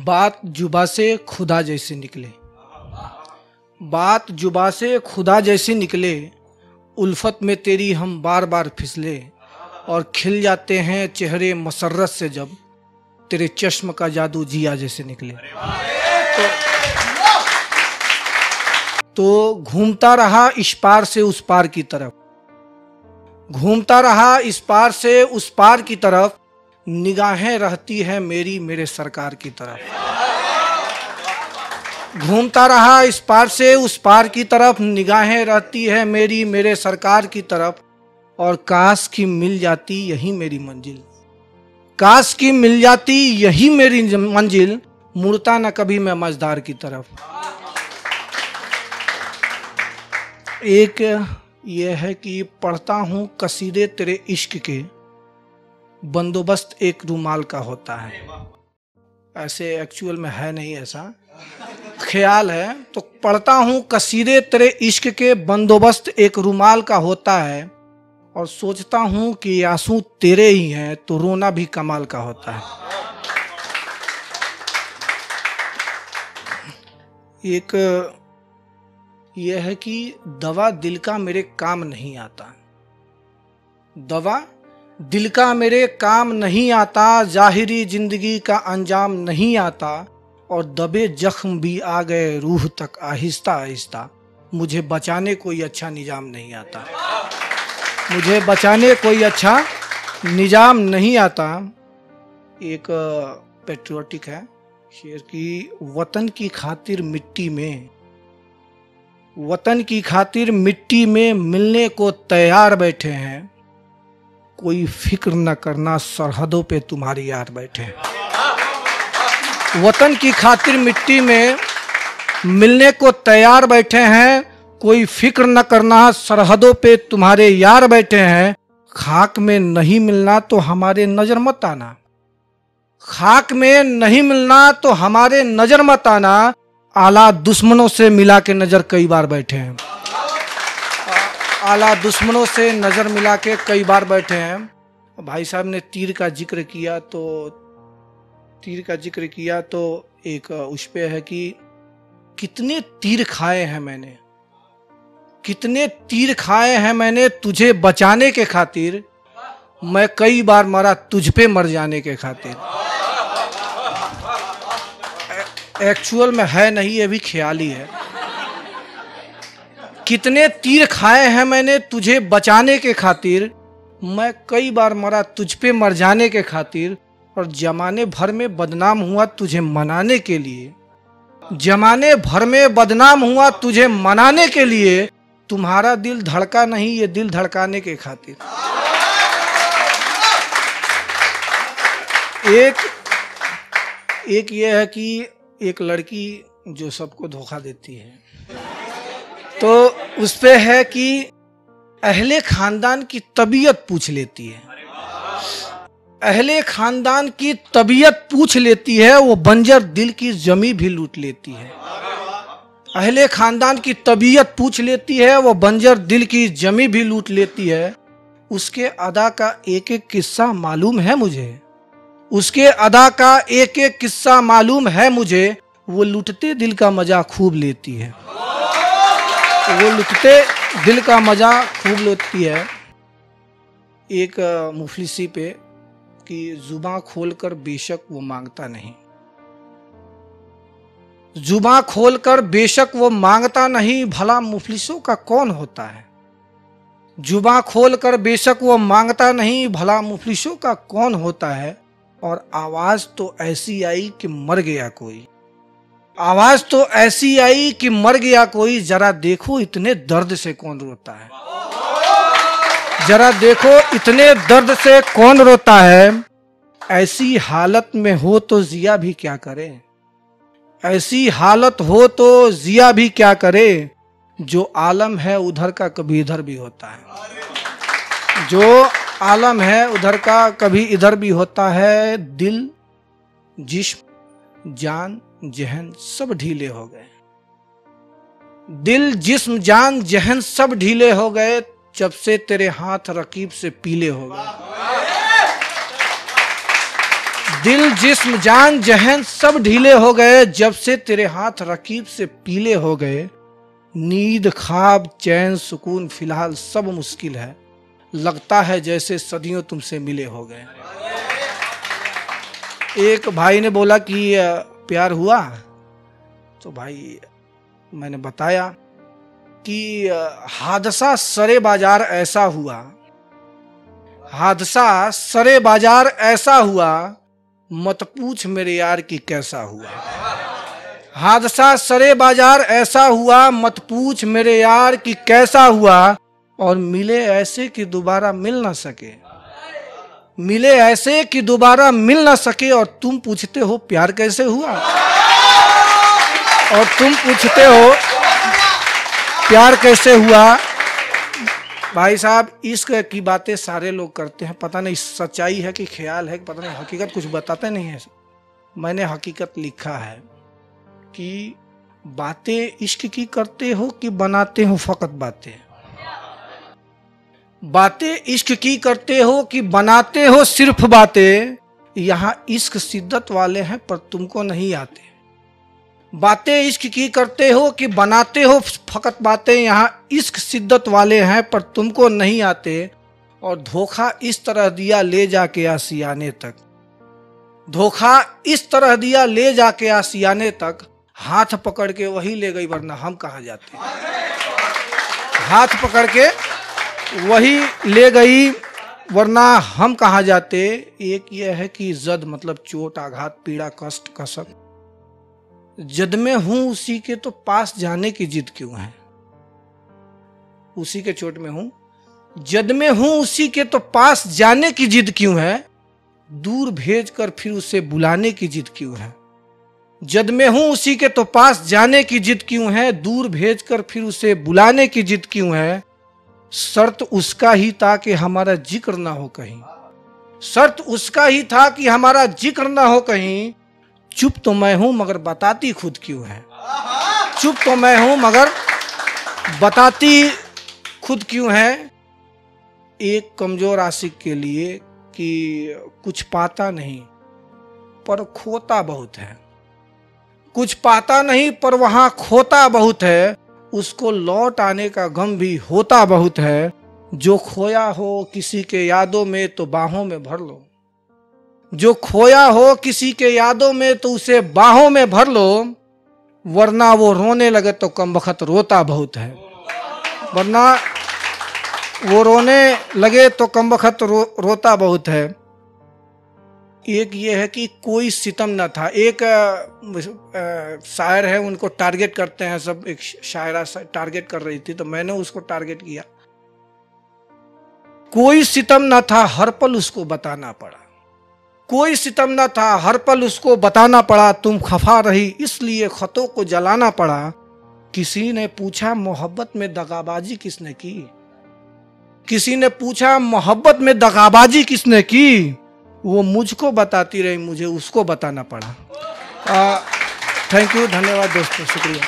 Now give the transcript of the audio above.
बात जुबा से खुदा जैसे निकले, बात जुबा से खुदा जैसे निकले, उल्फत में तेरी हम बार बार फिसले और खिल जाते हैं चेहरे मसर्रत से जब तेरे चश्म का जादू जिया जैसे निकले। तो घूमता रहा इस पार से उस पार की तरफ, घूमता रहा इस पार से उस पार की तरफ, निगाहें रहती है मेरी मेरे सरकार की तरफ। घूमता रहा इस पार से उस पार की तरफ, निगाहें रहती है मेरी मेरे सरकार की तरफ। और काश की मिल जाती यही मेरी मंजिल, काश की मिल जाती यही मेरी मंजिल, मुड़ता न कभी मैं मझधार की तरफ। एक ये है कि पढ़ता हूँ कसीदे तेरे इश्क के, बंदोबस्त एक रूमाल का होता है। ऐसे एक्चुअल में है नहीं, ऐसा ख्याल है। तो पढ़ता हूँ कसीदे तेरे इश्क के, बंदोबस्त एक रूमाल का होता है। और सोचता हूँ कि आंसू तेरे ही हैं तो रोना भी कमाल का होता है। एक यह है कि दवा दिल का मेरे काम नहीं आता, दवा दिल का मेरे काम नहीं आता, जाहिरी जिंदगी का अंजाम नहीं आता। और दबे जख्म भी आ गए रूह तक आहिस्ता आहिस्ता, मुझे बचाने कोई अच्छा निजाम नहीं आता, मुझे बचाने कोई अच्छा निजाम नहीं आता। एक पेट्रियोटिक है शेर की, वतन की खातिर मिट्टी में, वतन की खातिर मिट्टी में मिलने को तैयार बैठे हैं, कोई फिक्र न करना सरहदों पे तुम्हारी यार बैठे हैं। वतन की खातिर मिट्टी में मिलने को तैयार बैठे हैं, कोई फिक्र न करना सरहदों पे तुम्हारे यार बैठे हैं। खाक में नहीं मिलना तो हमारे नजर मत आना, खाक में नहीं मिलना तो हमारे नजर मत आना, आला दुश्मनों से मिला के नजर कई बार बैठे हैं, आला दुश्मनों से नजर मिला के कई बार बैठे हैं। भाई साहब ने तीर का जिक्र किया, तो तीर का जिक्र किया तो एक उस पे है कि कितने तीर खाए हैं मैंने, कितने तीर खाए हैं मैंने तुझे बचाने के खातिर, मैं कई बार मरा तुझ पे मर जाने के खातिर। एक्चुअल में है नहीं, ये भी ख्याली है। कितने तीर खाए हैं मैंने तुझे बचाने के खातिर, मैं कई बार मरा तुझ पे मर जाने के खातिर। और जमाने भर में बदनाम हुआ तुझे मनाने के लिए, जमाने भर में बदनाम हुआ तुझे मनाने के लिए, तुम्हारा दिल धड़का नहीं ये दिल धड़काने के खातिर। एक ये है कि एक लड़की जो सबको धोखा देती है, तो उस पे है कि अहले खानदान की तबीयत पूछ लेती है, अहले खानदान की तबीयत पूछ लेती है, वो बंजर दिल की जमी भी लूट लेती है। अहले खानदान की तबीयत पूछ लेती है, वो बंजर दिल की जमी भी लूट लेती है। उसके अदा का एक एक किस्सा मालूम है मुझे, उसके अदा का एक एक किस्सा मालूम है मुझे, वो लुटते दिल का मजा खूब लेती है, वो लुटते दिल का मजा खूब लेती है। एक मुफलिसी पे कि जुबां खोलकर बेशक वो मांगता नहीं, जुबां खोलकर बेशक वो मांगता नहीं, भला मुफलिसों का कौन होता है। जुबां खोलकर बेशक वो मांगता नहीं, भला मुफलिसों का कौन होता है। और आवाज तो ऐसी आई कि मर गया कोई, आवाज तो ऐसी आई कि मर गया कोई, जरा देखो इतने दर्द से कौन रोता है, जरा देखो इतने दर्द से कौन रोता है। ऐसी हालत में हो तो जिया भी क्या करे, ऐसी हालत हो तो जिया भी क्या करे, जो आलम है उधर का कभी इधर भी होता है, जो आलम है उधर का कभी इधर भी होता है। दिल जिस्म जान जहन सब ढीले हो गए, दिल जिस्म जान जहन सब ढीले हो गए, जब से तेरे हाथ रकीब से पीले हो गए, दिल जिस्म जान जहन सब ढीले हो गए, जब से तेरे हाथ रकीब से पीले हो गए। नींद ख्वाब चैन सुकून फिलहाल सब मुश्किल है, लगता है जैसे सदियों तुमसे मिले हो गए। एक भाई ने बोला कि प्यार हुआ, तो भाई मैंने बताया कि हादसा सरे बाजार ऐसा हुआ, हादसा सरे बाजार ऐसा हुआ, मत पूछ मेरे यार की कैसा हुआ। हादसा सरे बाजार ऐसा हुआ, मत पूछ मेरे यार की कैसा हुआ। और मिले ऐसे कि दोबारा मिल ना सके, मिले ऐसे कि दोबारा मिल ना सके। और तुम पूछते हो प्यार कैसे हुआ, और तुम पूछते हो प्यार कैसे हुआ। भाई साहब, इश्क की बातें सारे लोग करते हैं, पता नहीं सच्चाई है कि ख्याल है, पता नहीं, हकीकत कुछ बताते नहीं है। मैंने हकीकत लिखा है कि बातें इश्क की करते हो कि बनाते हो फकत बातें। बातें इश्क की करते हो कि बनाते हो सिर्फ बातें। यहाँ इश्क शिद्दत वाले हैं पर तुमको नहीं आते। बातें इश्क की करते हो कि बनाते हो फकत बातें। यहाँ इश्क शिद्दत वाले हैं पर तुमको नहीं आते। और धोखा इस तरह दिया ले जाके आसियाने तक, धोखा इस तरह दिया ले जाके आसियाने तक। हाथ पकड़ के वही ले गई वरना हम कहाँ जाते। हाथ पकड़ के वही ले गई वरना हम कहाँ जाते। एक यह है कि जद मतलब चोट आघात पीड़ा कष्ट कसक। जद में हूं उसी के तो पास जाने की जिद क्यों है। उसी के चोट में हूं, जद में हूं उसी के तो पास जाने की जिद क्यों है। दूर भेजकर फिर उसे बुलाने की जिद क्यों है। जद में हूं उसी के तो पास जाने की जिद क्यों है। दूर भेजकर फिर उसे बुलाने की जिद क्यों है। शर्त उसका ही था कि हमारा जिक्र ना हो कहीं, शर्त उसका ही था कि हमारा जिक्र ना हो कहीं। चुप तो मैं हूं मगर बताती खुद क्यों है। चुप तो मैं हूं मगर बताती खुद क्यों है। एक कमजोर आशिक के लिए कि कुछ पाता नहीं पर खोता बहुत है, कुछ पाता नहीं पर वहां खोता बहुत है। उसको लौट आने का गम भी होता बहुत है। जो खोया हो किसी के यादों में तो बाहों में भर लो, जो खोया हो किसी के यादों में तो उसे बाहों में भर लो। वरना वो रोने लगे तो कमबख्त रोता बहुत है, वरना वो रोने लगे तो कमबख्त रोता बहुत है। एक ये है कि कोई सितम न था। एक शायर है, उनको टारगेट करते हैं सब। एक शायरा टारगेट कर रही थी तो मैंने उसको टारगेट किया। कोई सितम न था हर पल उसको बताना पड़ा, कोई सितम न था हर पल उसको बताना पड़ा। तुम खफा रही इसलिए खतों को जलाना पड़ा। किसी ने पूछा मोहब्बत में दगाबाजी किसने की, किसी ने पूछा मोहब्बत में दगाबाजी किसने की। वो मुझको बताती रही, मुझे उसको बताना पड़ा। थैंक यू, धन्यवाद दोस्तों, शुक्रिया।